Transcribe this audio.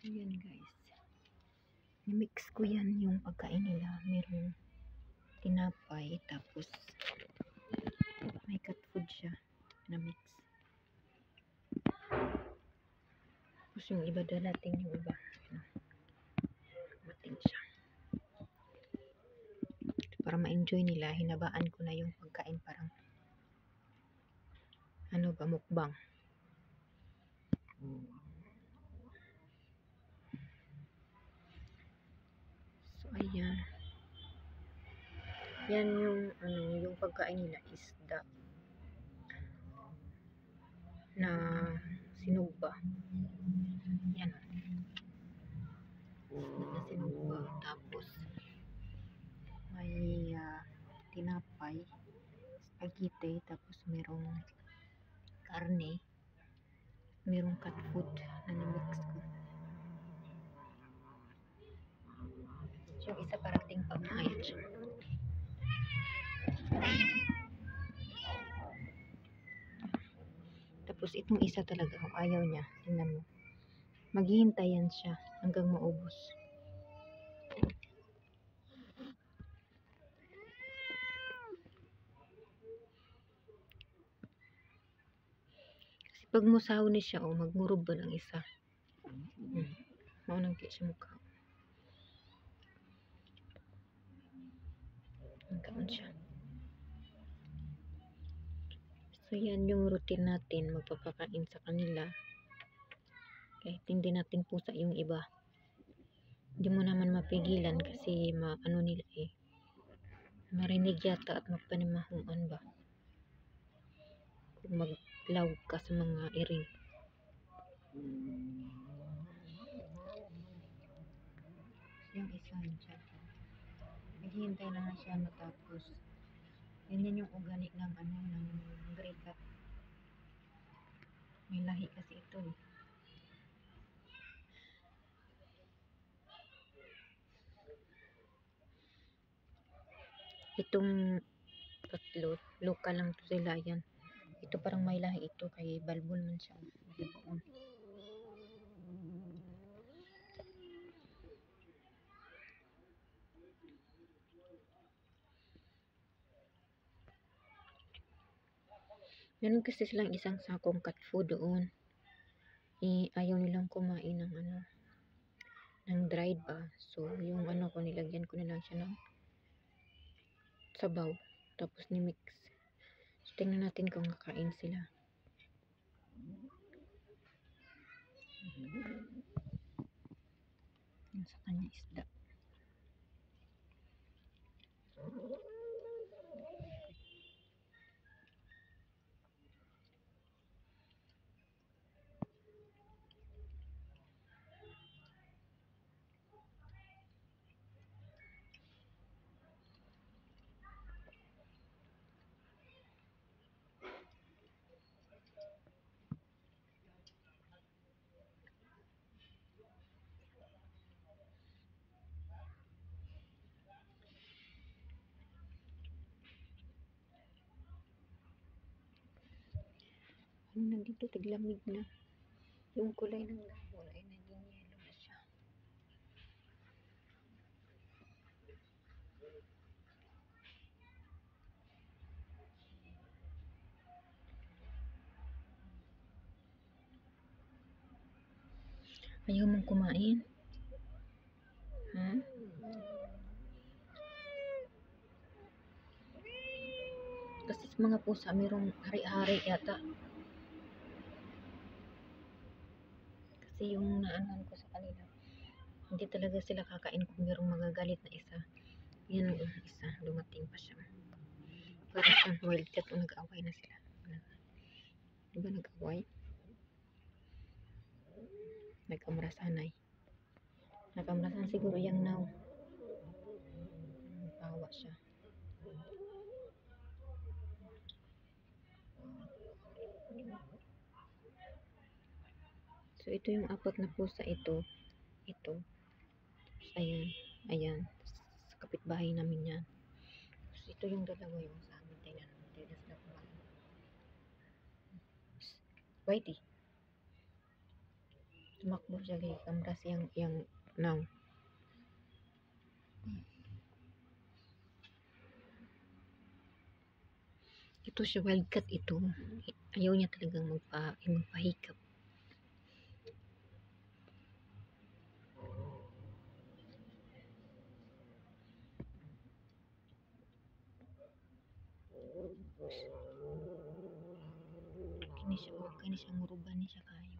Ayan guys. Mix ko yan yung pagkain nila. Merong tinapay. Tapos may cat food siya na mix. Tapos yung iba dalating yung iba. Mating siya. Para ma-enjoy nila, hinabaan ko na yung pagkain parang ano ba, mukbang. So ayan. Yan yung yung pagkain nila, isda na sinugba. Yan. Isda na sinugba. Tapos may tinapay, spaghetti, tapos merong karne, merong cat food na nimix ko. So, yung isa parating pagmayat siya. Tapos itong isa talaga, ayaw niya. Tingnan mo. Maghihintayan siya hanggang maubos. Kasi pag musaw ni siya, magmurog ba ng isa? Maunang kaya siya mukha. Magkaon siya. So, yan yung routine natin. Magpapakain sa kanila. Kahit hindi natin pusa yung iba. Hindi mo naman mapigilan kasi ano nila marinig yata at magpanimahuan ba. Kung maglawag ka sa mga iring. Yung isa dyan. Naghihintay na nga siya matapos. Yan yung organic ng ng Grey Cat. May lahi kasi ito Itong tatlo, local lang to sila yan. Ito parang may lahi ito kay balbon man siya. Meron kasi silang isang sakong cat food doon. Ayaw nilang kumain ng ng dried ba. So, yung ko nilagyan ko na lang siya ng sabaw. Tapos ni-mix. So, tingnan natin kung kakain sila. Yung sa kanya isda. Nandito tiglamig na. Yung kulay ng dahon ay naging yellow na siya. Ayaw mong kumain? Ha? Kasi sa mga pusa mayroong hari-hari yata. Kasi yung naanan ko sa kanila, hindi talaga sila kakain kung mayroong magagalit na isa. Yan ang isa, dumating pa siya. Parang siyang wild cat o nag-away na sila. Diba nag-away? Nag-amrasanay. Nag-amrasan siguro yung now. Pawa siya. So, ito yung apat na pusa ito. Ito. Ayan. Ayan. Sa kapitbahay namin yan. So, ito yung dalawa yung sa amin. Tingnan. Hindi na sila kumain. Whitey. tumakbo siya kay kamras yang now. Ito siya, wildcat ito. Ayaw niya talagang magpahikap. Kini siya nguruban ni siya kayo.